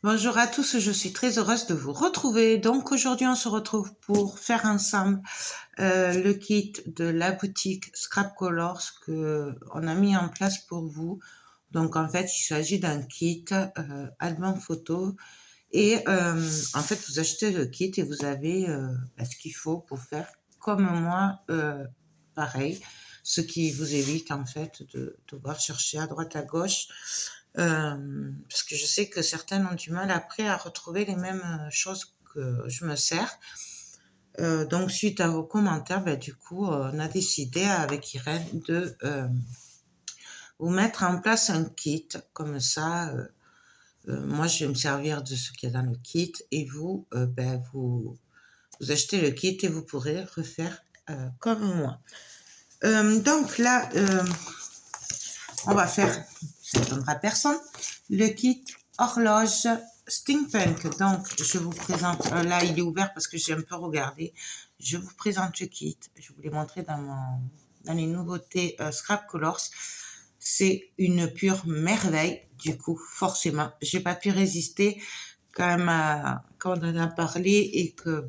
Bonjour à tous, je suis très heureuse de vous retrouver. Donc aujourd'hui, on se retrouve pour faire ensemble le kit de la boutique Scrap Colors que on a mis en place pour vous. Donc en fait, il s'agit d'un kit album photo et en fait, vous achetez le kit et vous avez ce qu'il faut pour faire comme moi, pareil, ce qui vous évite en fait de devoir chercher à droite à gauche. Parce que je sais que certaines ont du mal après à retrouver les mêmes choses que je me sers. Donc suite à vos commentaires, du coup, on a décidé avec Irène de vous mettre en place un kit comme ça. Moi, je vais me servir de ce qu'il y a dans le kit et vous, vous achetez le kit et vous pourrez refaire comme moi. Donc là, on va faire, ça ne donnera personne, le kit horloge steampunk. Donc, je vous présente, là il est ouvert parce que j'ai un peu regardé. Je vous présente le kit. Je vous l'ai montré dans les nouveautés Scrap Colors. C'est une pure merveille. Du coup, forcément, j'ai pas pu résister quand on en a parlé et que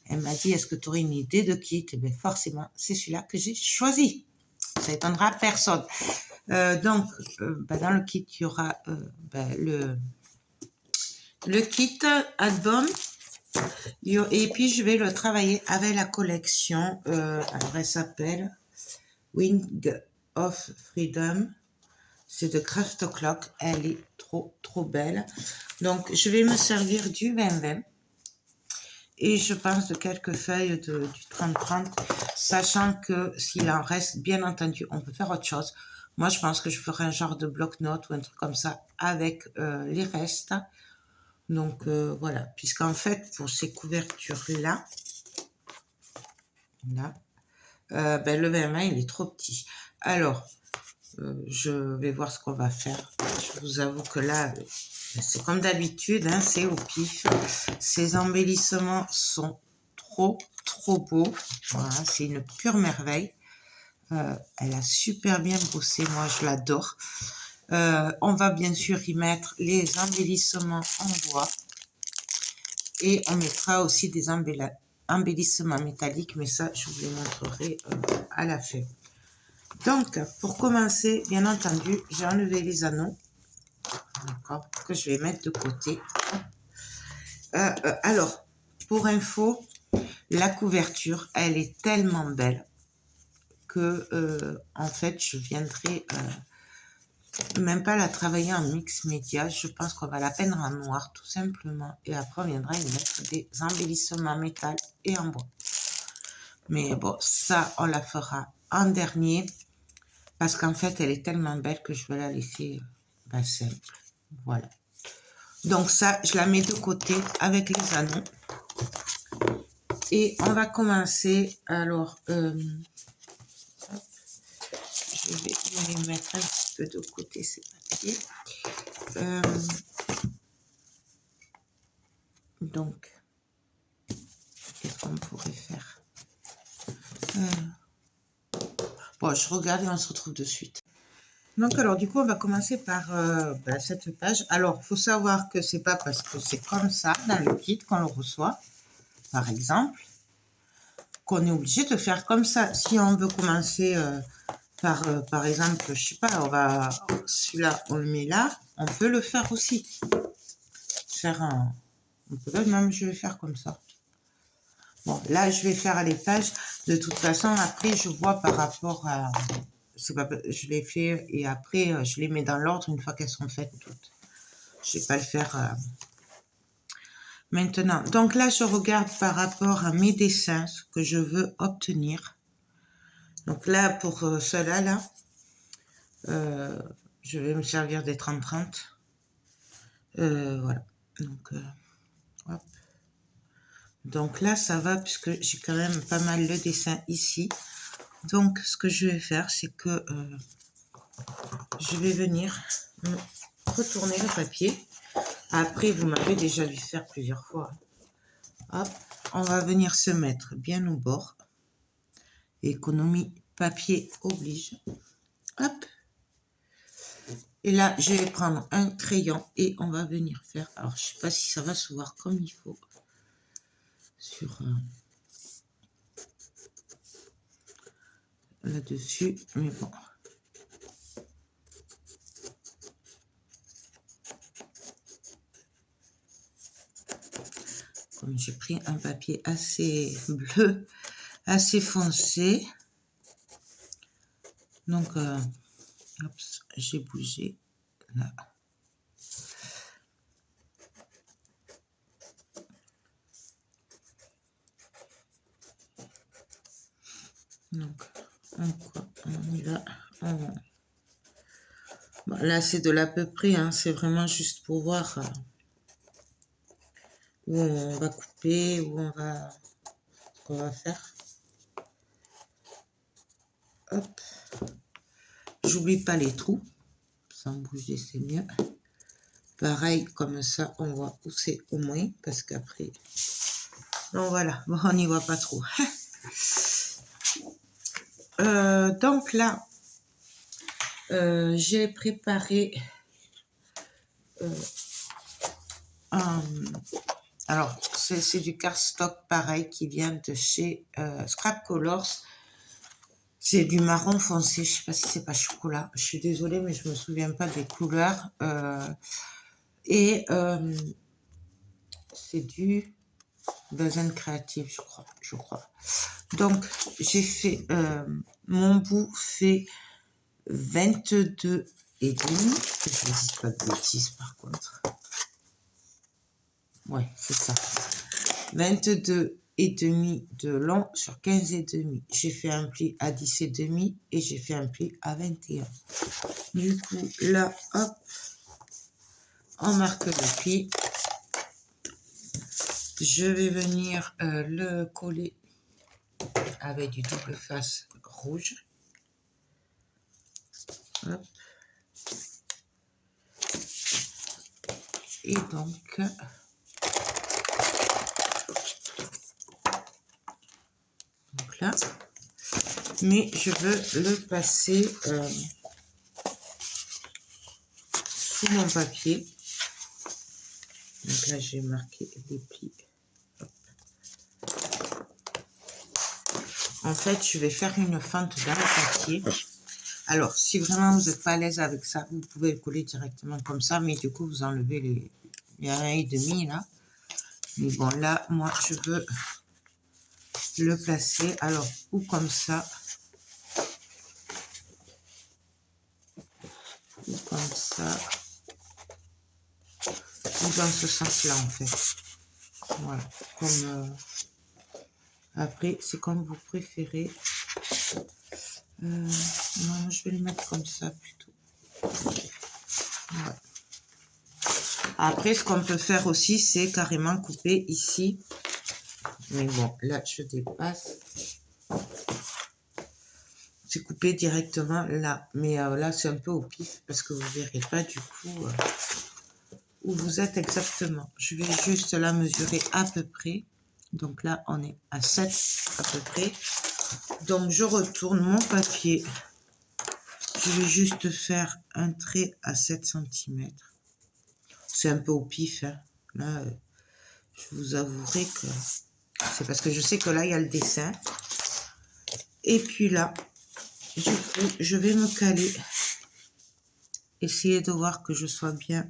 elle m'a dit, est-ce que tu aurais une idée de kit? Et bien, forcément, c'est celui-là que j'ai choisi. Ça étonnera personne. Donc, dans le kit, il y aura le kit album. Et puis, je vais le travailler avec la collection. Alors, elle s'appelle Wing of Freedom. C'est de Craft Clock. Elle est trop, trop belle. Donc, je vais me servir du 20-20. Et je pense de quelques feuilles du 30-30, sachant que s'il en reste, bien entendu, on peut faire autre chose. Moi, je pense que je ferai un genre de bloc-notes ou un truc comme ça avec les restes. Donc, voilà. Puisqu'en fait, pour ces couvertures-là, là, le 20 il est trop petit. Alors, je vais voir ce qu'on va faire. Je vous avoue que là, c'est comme d'habitude, hein, c'est au pif. Ces embellissements sont trop, trop beaux. Voilà, c'est une pure merveille. Elle a super bien bossé, moi je l'adore. On va bien sûr y mettre les embellissements en bois. Et on mettra aussi des embellissements métalliques, mais ça, je vous les montrerai à la fin. Donc, pour commencer, bien entendu, j'ai enlevé les anneaux, d'accord, que je vais mettre de côté. Alors, pour info, la couverture, elle est tellement belle que, en fait, je viendrai même pas la travailler en mix média. Je pense qu'on va la peindre en noir, tout simplement. Et après, on viendra y mettre des embellissements métal et en bois. Mais bon, ça, on la fera en dernier. Parce qu'en fait, elle est tellement belle que je vais la laisser simple. Voilà. Donc ça, je la mets de côté avec les anneaux. Et on va commencer. Alors, je vais mettre un petit peu de côté ces papiers. Donc, qu'est-ce qu'on pourrait faire? Bon, je regarde et on se retrouve de suite. Donc, alors, du coup, on va commencer par cette page. Alors, il faut savoir que c'est pas parce que c'est comme ça dans le kit qu'on le reçoit, par exemple, qu'on est obligé de faire comme ça. Si on veut commencer par exemple, je sais pas, celui-là, on le met là, on peut le faire aussi. Même, je vais faire comme ça. Bon, là, je vais faire les pages. De toute façon, après, je vois par rapport à... je les fais et après, je les mets dans l'ordre une fois qu'elles sont faites toutes. Je vais pas le faire maintenant. Donc là, je regarde par rapport à mes dessins, ce que je veux obtenir. Donc là, pour cela, là, je vais me servir des 30-30. Voilà. Hop. Donc là, ça va puisque j'ai quand même pas mal le dessin ici. Donc, ce que je vais faire, c'est que je vais venir retourner le papier. Après, vous m'avez déjà vu faire plusieurs fois. Hop, on va venir se mettre bien au bord. Économie papier oblige. Hop. Et là, je vais prendre un crayon et on va venir faire... Alors, je ne sais pas si ça va se voir comme il faut. Sur là-dessus, mais bon. Comme j'ai pris un papier assez bleu, assez foncé. Donc, j'ai bougé là. Donc, on y va. Bon, là, c'est de l'à peu près, hein, c'est vraiment juste pour voir où on va couper, où on va, ce qu'on va faire. Hop. J'oublie pas les trous. Sans bouger, c'est mieux. Pareil, comme ça, on voit où c'est au moins, parce qu'après... Donc voilà, bon, on n'y voit pas trop. Donc là, j'ai préparé alors c'est du cardstock pareil qui vient de chez Scrap Colors. C'est du marron foncé, je sais pas si c'est pas chocolat, je suis désolée mais je me souviens pas des couleurs. C'est du Bazen Creative, je crois. Donc j'ai fait mon bout fait 22 et demi, que je ne dise pas de bêtises par contre. Ouais, c'est ça. 22 et demi de long sur 15 et demi. J'ai fait un pli à 10 et demi et j'ai fait un pli à 21. Du coup, là, hop, on marque le pli. Je vais venir le coller avec du double face rouge. Hop. Et donc là, mais je veux le passer sous mon papier. Donc là, j'ai marqué les plis. Hop. En fait, je vais faire une fente dans le papier. Alors, si vraiment vous n'êtes pas à l'aise avec ça, vous pouvez le coller directement comme ça, mais du coup, vous enlevez les 1,5 là. Mais bon, là, moi, je veux le placer, alors, ou comme ça, ou comme ça, ou dans ce sens-là, en fait. Voilà, comme... après, c'est comme vous préférez. Non, je vais le mettre comme ça, plutôt. Ouais. Après, ce qu'on peut faire aussi, c'est carrément couper ici. Mais bon, là, je dépasse. C'est coupé directement là. Mais là, c'est un peu au pif parce que vous ne verrez pas du coup où vous êtes exactement. Je vais juste la mesurer à peu près. Donc là, on est à 7 à peu près. Donc, je retourne mon papier. Je vais juste faire un trait à 7 cm. C'est un peu au pif. Hein. Là, je vous avouerai que c'est parce que je sais que là, il y a le dessin. Et puis là, du coup, je vais me caler. Essayer de voir que je sois bien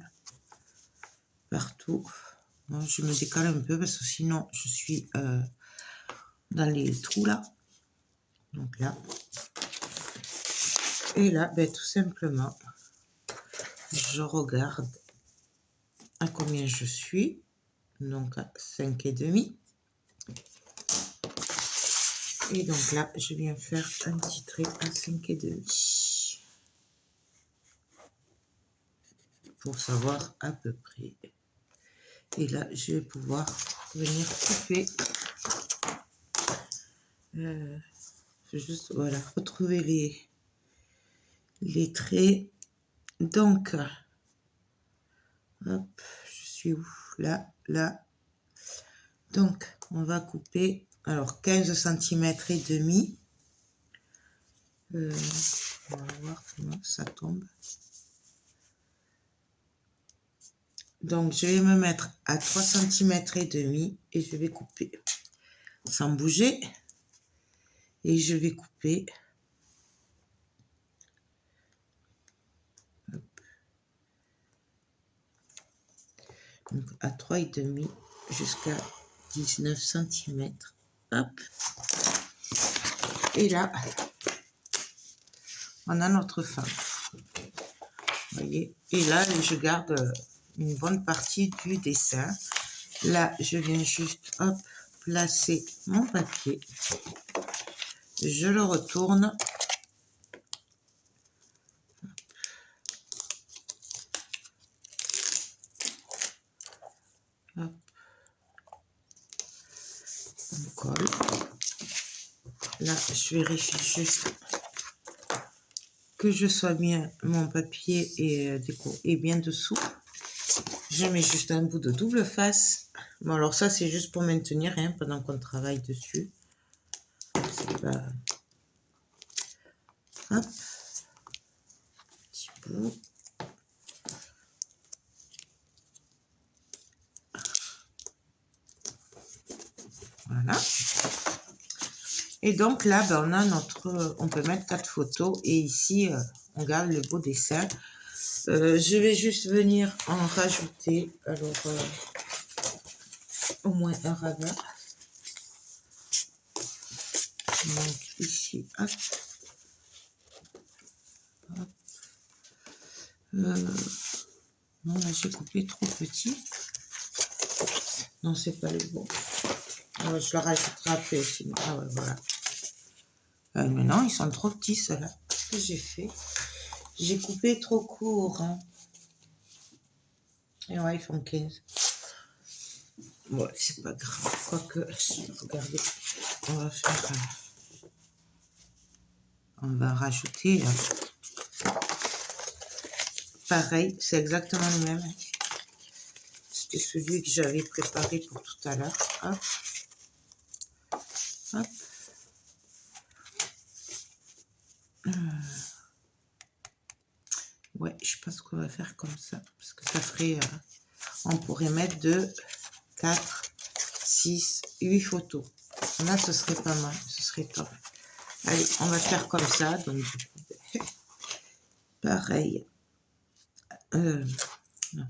partout. Bon, je me décale un peu parce que sinon, je suis dans les trous là. Donc là. Et là, ben, tout simplement, je regarde à combien je suis. Donc à 5,5. Et donc là, je viens faire un petit trait à 5,5. Pour savoir à peu près. Et là, je vais pouvoir venir couper. Je vais juste, voilà, retrouver les traits. Donc, hop, je suis où? Là, là. Donc, on va couper, alors 15 cm et demi. On va voir comment ça tombe. Donc, je vais me mettre à 3 cm et demi et je vais couper sans bouger. Et je vais couper. Hop. Donc, à 3 et demi jusqu'à 19 cm. Hop. Et là, on a notre femme. Vous voyez? Et là, je garde une bonne partie du dessin. Là, je viens juste, hop, placer mon papier. Je le retourne. Hop. On colle. Là, je vérifie juste que je sois bien, mon papier est bien dessous. Je mets juste un bout de double face. Bon, alors ça, c'est juste pour maintenir hein, pendant qu'on travaille dessus. C'est pas... Hop. Petit bout. Voilà. Et donc là, ben, on a on peut mettre 4 photos. Et ici, on garde le beau dessin. Je vais juste venir en rajouter. Alors, au moins un ravin. Donc ici, hop. Hop. Non, là j'ai coupé trop petit. Non, c'est pas le bon. Je le rajouterai après aussi. Ah ouais, voilà. Mais non, ils sont trop petits ceux-là. Qu'est-ce que j'ai fait? J'ai coupé trop court. Hein. Et ouais, ils font 15. Ouais, c'est pas grave. Quoique, regardez, on va faire... on va rajouter... pareil, c'est exactement le même. C'était celui que j'avais préparé pour tout à l'heure. Hop. Hop. Ouais, je pense qu'on va faire comme ça. Parce que ça ferait... on pourrait mettre 2, 4, 6, 8 photos. Là, ce serait pas mal. Ce serait top. Allez, on va faire comme ça. Donc, du coup, pareil. Non.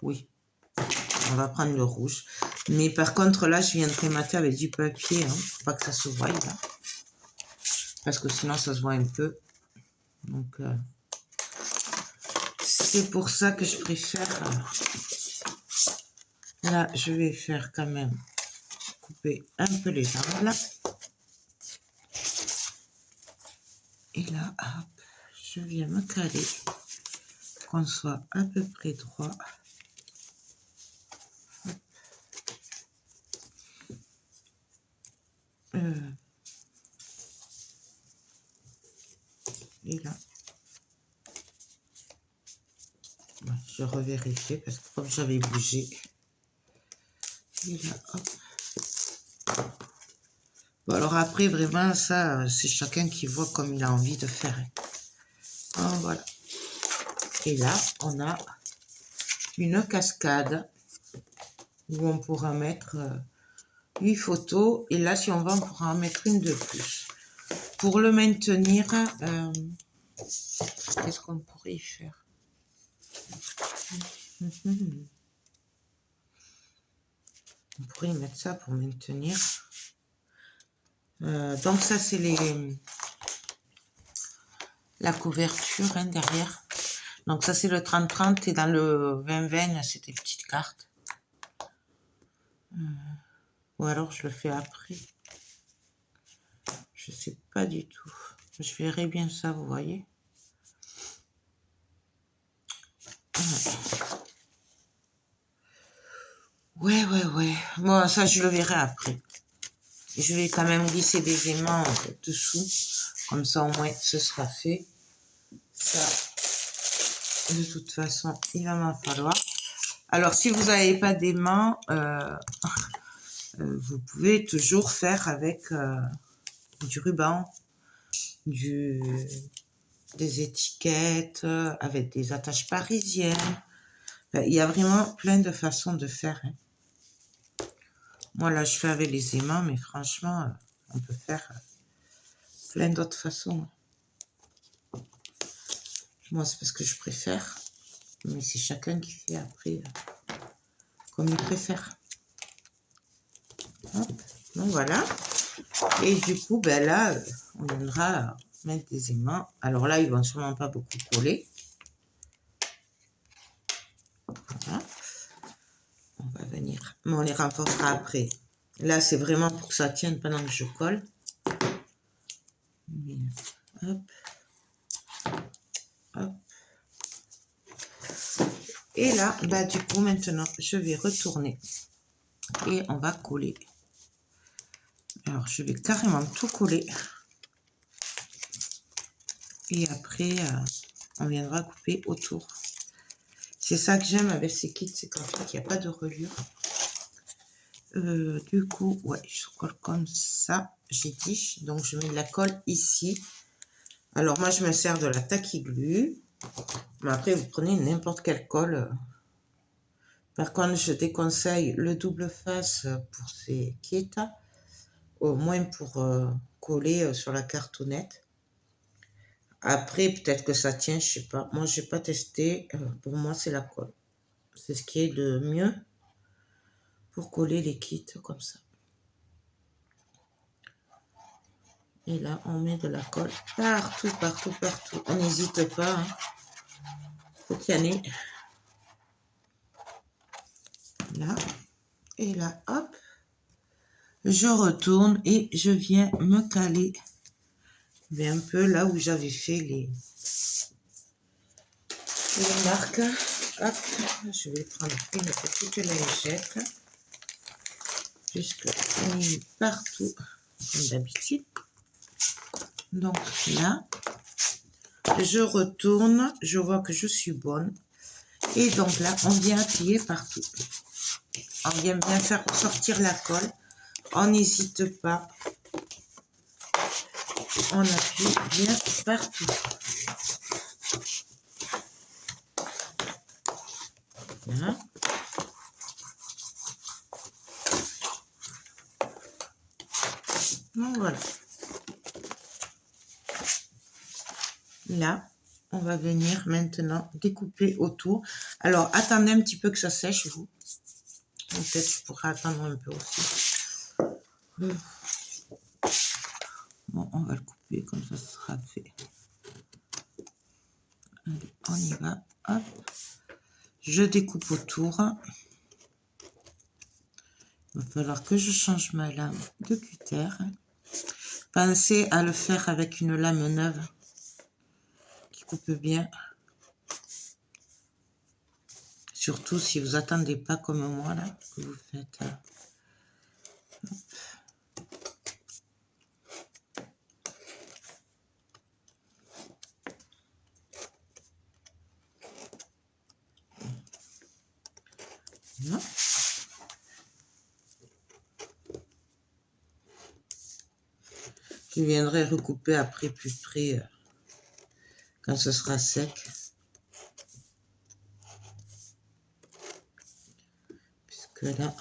Oui. On va prendre le rouge. Mais par contre, là, je viendrai mater avec du papier. Hein, pour pas que ça se voie. Là. Parce que sinon, ça se voit un peu. Donc, c'est pour ça que je préfère... là, je vais faire quand même couper un peu les angles. Là. Et là, hop, je viens me caler. Qu'on soit à peu près droit. Et là, je revérifie parce que comme j'avais bougé. Et là, hop. Bon, alors après, vraiment, ça, c'est chacun qui voit comme il a envie de faire. Oh, voilà. Et là, on a une cascade où on pourra mettre 8 photos. Et là, si on veut, on pourra en mettre une de plus. Pour le maintenir, qu'est-ce qu'on pourrait y faire? On pourrait y mettre ça pour maintenir. Donc ça, c'est la couverture hein, derrière. Donc ça, c'est le 30-30 et dans le 20-20, c'est des petites cartes. Ou alors, je le fais après. Je sais pas du tout. Je verrai bien ça, vous voyez. Ouais. Bon, ça, je le verrai après. Je vais quand même glisser des aimants dessous. Comme ça, au moins, ce sera fait. Ça, de toute façon, il va m'en falloir. Alors, si vous n'avez pas d'aimants, vous pouvez toujours faire avec du ruban, des étiquettes, avec des attaches parisiennes. Enfin, il y a vraiment plein de façons de faire. Hein. Moi, là, je fais avec les aimants, mais franchement, on peut faire plein d'autres façons. Moi, c'est parce que je préfère. Mais c'est chacun qui fait après comme il préfère. Hop. Donc voilà. Et du coup, ben là, on viendra mettre des aimants. Alors là, ils vont sûrement pas beaucoup coller. Voilà. On va venir. Mais on les renforcera après. Là, c'est vraiment pour que ça tienne pendant que je colle. Hop. Hop. Et là, bah, du coup, maintenant, je vais retourner. Et on va coller. Alors, je vais carrément tout coller. Et après, on viendra couper autour. C'est ça que j'aime avec ces kits, c'est qu'en fait, il n'y a pas de reliure. Du coup, ouais, je colle comme ça, j'ai dit. Donc, je mets de la colle ici. Alors, moi, je me sers de la Tacky Glue. Mais après, vous prenez n'importe quelle colle. Par contre, je déconseille le double face pour ces kits. Au moins pour coller sur la cartonnette. Après, peut-être que ça tient, je sais pas. Moi, j'ai pas testé. Pour moi, c'est la colle. C'est ce qui est de mieux pour coller les kits comme ça. Et là, on met de la colle partout, partout, partout. On n'hésite pas. Hein. Faut qu'il y en ait. Là. Et là, hop. Je retourne et je viens me caler. Mais un peu là où j'avais fait les marques. Hop. Je vais prendre une petite lingette. Jusque partout, comme d'habitude. Donc là, je retourne, je vois que je suis bonne. Et donc là, on vient appuyer partout. On vient bien faire sortir la colle. On n'hésite pas. On appuie bien partout. Voilà. Donc voilà. Là, on va venir maintenant découper autour. Alors, attendez un petit peu que ça sèche, vous. Peut-être je pourrais attendre un peu aussi. Bon, on va le couper, comme ça, ce sera fait. Allez, on y va. Hop. Je découpe autour. Il va falloir que je change ma lame de cutter. Pensez à le faire avec une lame neuve qui coupe bien. Surtout si vous attendez pas comme moi là, que vous faites. Voilà. Je viendrai recouper après plus près quand ce sera sec. Puisque là,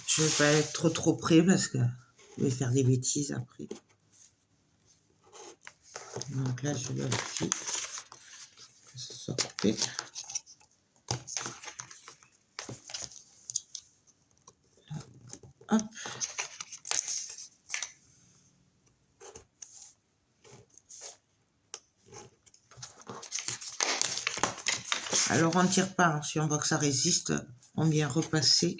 je ne vais pas être trop près parce que je vais faire des bêtises après. Donc là, je vérifie que ce soit coupé. Hop. Alors on ne tire pas, hein. Si on voit que ça résiste, on vient repasser.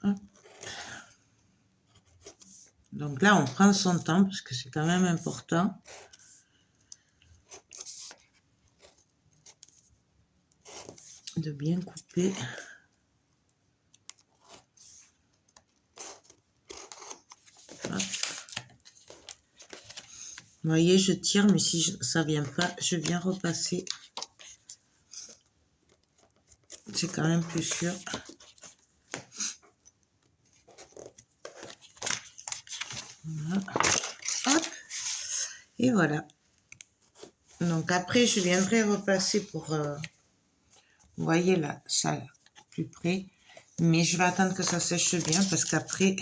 Hop. Donc là, on prend son temps parce que c'est quand même important. De bien couper. Hop. Vous voyez, je tire, mais si ça vient pas, je viens repasser C'est quand même plus sûr. Voilà. Hop. Et voilà. Donc après, je viendrai repasser pour... vous voyez là, ça plus près. Mais je vais attendre que ça sèche bien parce qu'après,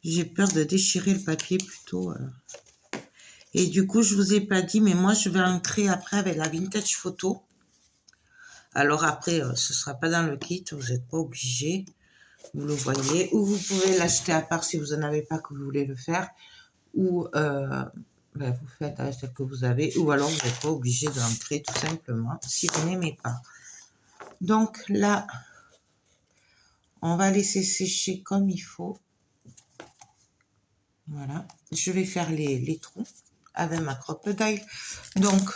j'ai peur de déchirer le papier plutôt. Et du coup, je vous ai pas dit, mais moi, je vais entrer après avec la vintage photo. Alors après, ce sera pas dans le kit, vous n'êtes pas obligé. Vous le voyez. Ou vous pouvez l'acheter à part si vous n'en avez pas que vous voulez le faire. Ou vous faites avec ce que vous avez. Ou alors, vous n'êtes pas obligé d'entrer tout simplement si vous n'aimez pas. Donc là, on va laisser sécher comme il faut. Voilà. Je vais faire les trous avec ma crocodile. Donc,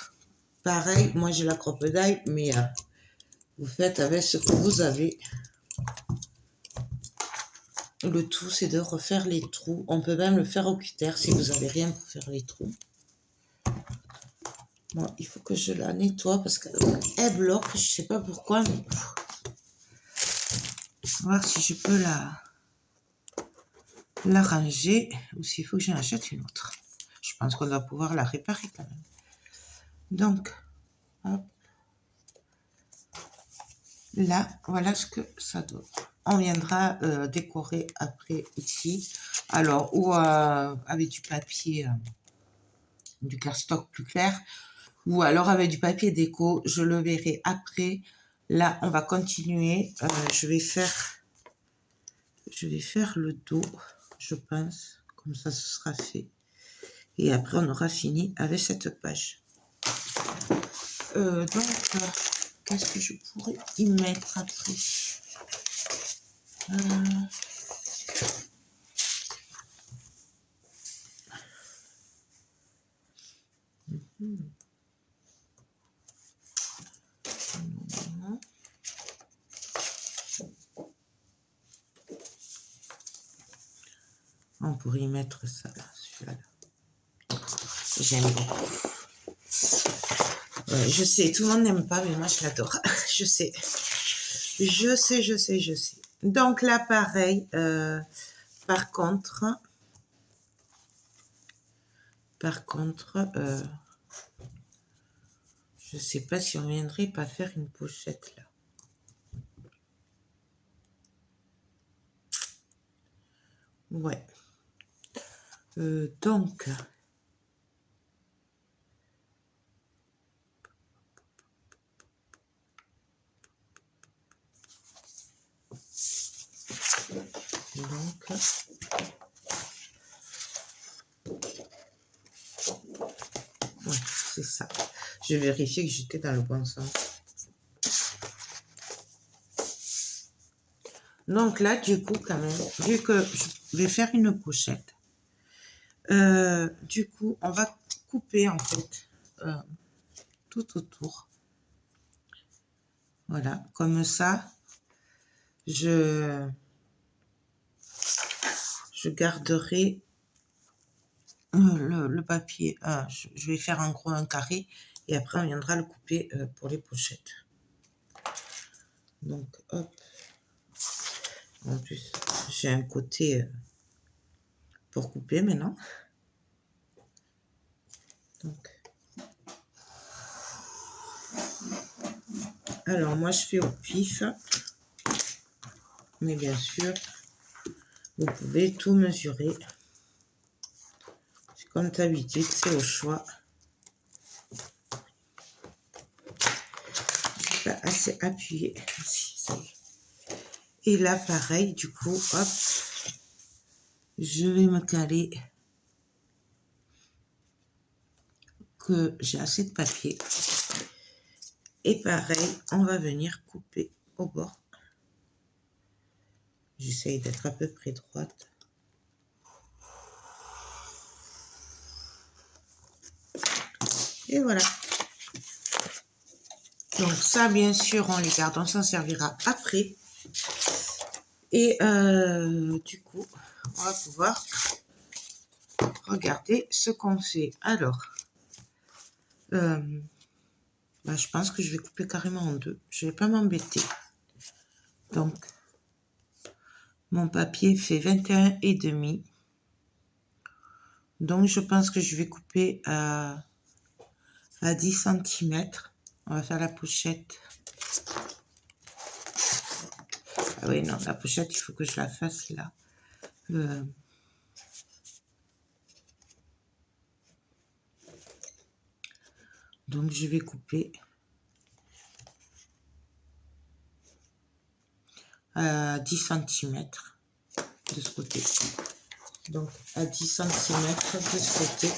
pareil, moi j'ai la crocodile, mais vous faites avec ce que vous avez. Le tout, c'est de refaire les trous. On peut même le faire au cutter si vous n'avez rien pour faire les trous. Bon, il faut que je la nettoie parce qu'elle bloque. Je ne sais pas pourquoi, mais... On va voir si je peux la ranger ou s'il faut que j'en achète une autre. Je pense qu'on doit pouvoir la réparer quand même. Donc, hop. Là, voilà ce que ça donne. On viendra décorer après ici. Alors, ou avec du papier, du cardstock plus clair, ou alors avec du papier déco, je le verrai après. Là, on va continuer. Je vais faire le dos, je pense. Comme ça, ce sera fait. Et après, on aura fini avec cette page. Donc, qu'est-ce que je pourrais y mettre après? On pourrait y mettre ça là, celui-là. J'aime beaucoup. Je sais, tout le monde n'aime pas, mais moi je l'adore. Je sais. Je sais. Donc là, pareil. Par contre, je sais pas si on viendrait pas faire une pochette là. Ouais. Donc, ouais, c'est ça. Je vais vérifier que j'étais dans le bon sens. Donc là, du coup, quand même, vu que je vais faire une pochette, du coup, on va couper en fait tout autour. Voilà, comme ça, je garderai le papier. Je vais faire en gros un carré et après on viendra le couper pour les pochettes. Donc, hop. En plus, j'ai un côté pour couper maintenant. Donc, alors moi je fais au pif, mais bien sûr, vous pouvez tout mesurer. Comme d'habitude, c'est au choix. Pas assez appuyé. Ça y est. Et là, pareil, du coup, hop, je vais me caler que j'ai assez de papier. Et pareil, on va venir couper au bord. J'essaye d'être à peu près droite. Et voilà. Donc ça, bien sûr, on les garde, on s'en servira après. Et du coup, on va pouvoir regarder ce qu'on fait. Alors, Bah, je pense que je vais couper carrément en deux. Je vais pas m'embêter. Donc, mon papier fait 21,5. Donc, je pense que je vais couper à 10 centimètres. On va faire la pochette. Ah oui, non, la pochette, il faut que je la fasse là. Donc, je vais couper à 10 centimètres de ce côté. Donc, à 10 centimètres de ce côté.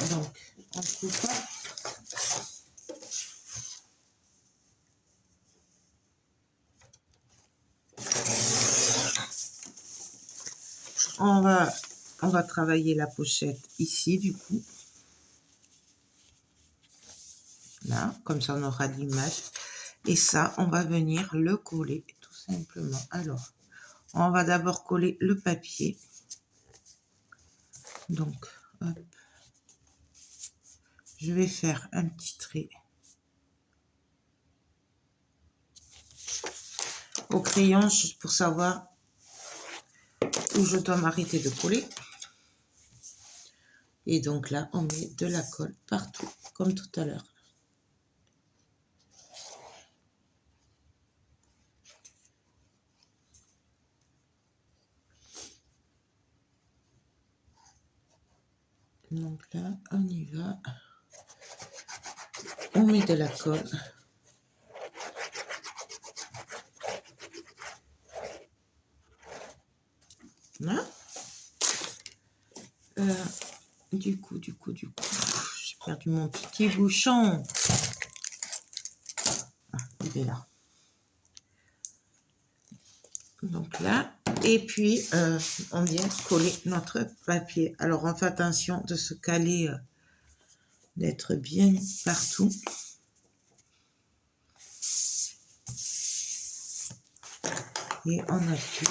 Donc, on coupe. On va travailler la pochette ici, du coup. Là, comme ça, on aura l'image. Et ça, on va venir le coller, tout simplement. Alors, on va d'abord coller le papier. Donc, hop. Je vais faire un petit trait au crayon, juste pour savoir où je dois m'arrêter de coller. Et donc là, on met de la colle partout, comme tout à l'heure. Donc là, on y va. On met de la colle. Là. Du coup, j'ai perdu mon petit bouchon. Ah, il est là. Donc là, et puis on vient coller notre papier. Alors on fait attention de se caler, d'être bien partout. Et on appuie.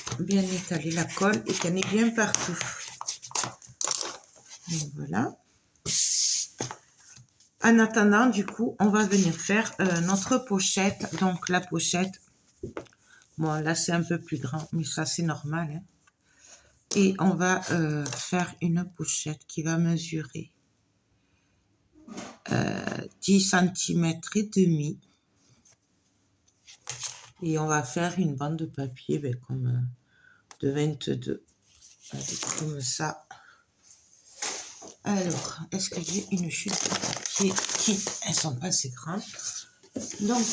Pour bien étaler la colle et qu'elle est bien partout. Donc voilà. En attendant, du coup, on va venir faire notre pochette. Donc la pochette, bon là c'est un peu plus grand, mais ça c'est normal. Hein. Et on va faire une pochette qui va mesurer 10 cm et demi. Et on va faire une bande de papier comme de 22. Comme ça. Alors, est-ce que j'ai une chute de papier qui... Elles sont pas assez grandes. Donc,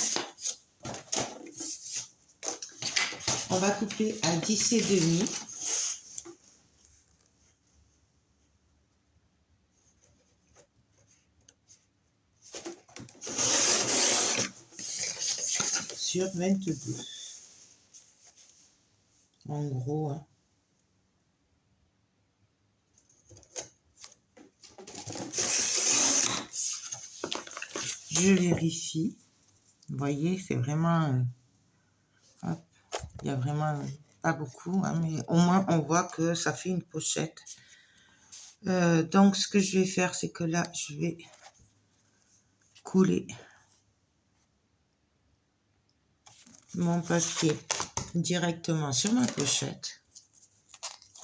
on va couper à 10,5. Sur 22. En gros, hein. Je vérifie. Vous voyez, c'est vraiment... hop, il y a vraiment pas beaucoup, hein, mais au moins on voit que ça fait une pochette. Donc, ce que je vais faire, c'est que là, je vais coller mon papier directement sur ma pochette.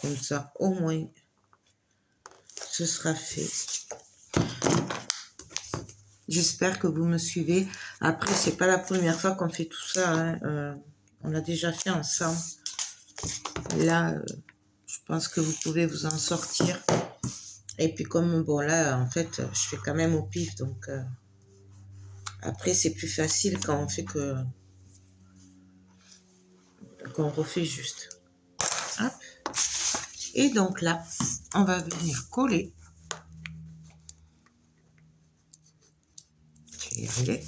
Comme ça, au moins, ce sera fait. J'espère que vous me suivez. Après, c'est pas la première fois qu'on fait tout ça. Hein. On l'a déjà fait ensemble. Là, je pense que vous pouvez vous en sortir. Et puis comme, bon là, en fait, je fais quand même au pif. Donc, après, c'est plus facile quand on fait qu'on refait juste. Hop. Et donc là, on va venir coller. Je vais y arriver.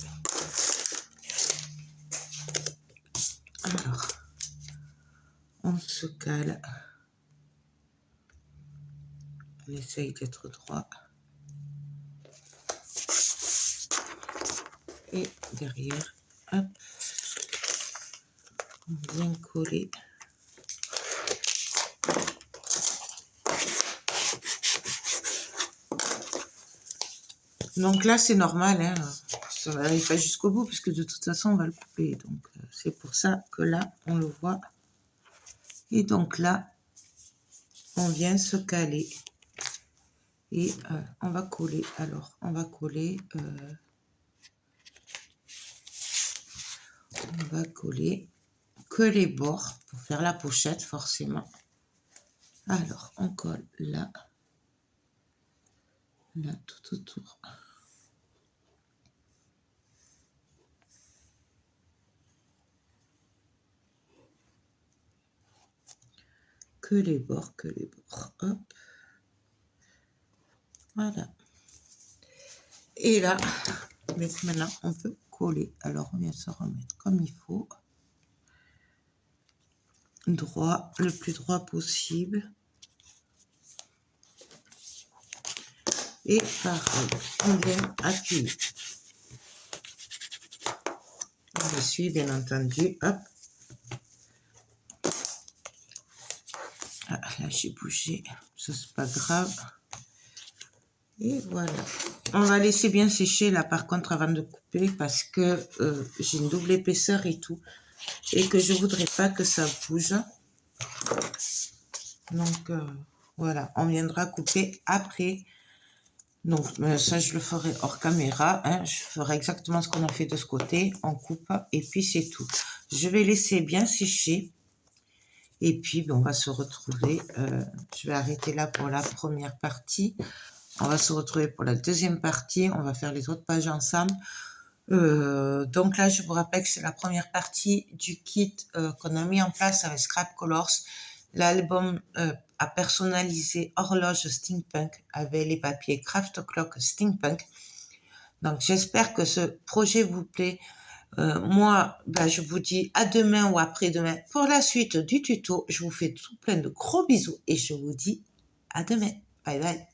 Alors, on se cale. On essaye d'être droit. Et derrière, hop, bien coller. Donc là, c'est normal, hein, ça va aller pas jusqu'au bout, puisque de toute façon, on va le couper. Donc, c'est pour ça que là, on le voit. Et donc là, on vient se caler. Et on va coller. Alors, on va coller que les bords pour faire la pochette, forcément. Alors, on colle là, tout autour. Que les bords, hop. Voilà. Et là, maintenant, on peut coller. Alors, on vient se remettre comme il faut. Droit, le plus droit possible. Et pareil, on vient appuyer. Je suis bien entendu, hop. Ah, là, j'ai bougé, ça c'est pas grave. Et voilà. On va laisser bien sécher là par contre avant de couper parce que j'ai une double épaisseur et tout. Et que je voudrais pas que ça bouge. Donc voilà, on viendra couper après. Donc ça je le ferai hors caméra. Hein. Je ferai exactement ce qu'on a fait de ce côté. On coupe et puis c'est tout. Je vais laisser bien sécher. Et puis on va se retrouver. Je vais arrêter là pour la première partie. On va se retrouver pour la deuxième partie. On va faire les autres pages ensemble. Donc là, je vous rappelle que c'est la première partie du kit qu'on a mis en place avec Scrap Colors. L'album à personnaliser horloge steampunk avec les papiers Craft Clock steampunk. Donc j'espère que ce projet vous plaît. Moi, je vous dis à demain ou après-demain pour la suite du tuto. Je vous fais tout plein de gros bisous et je vous dis à demain. Bye bye.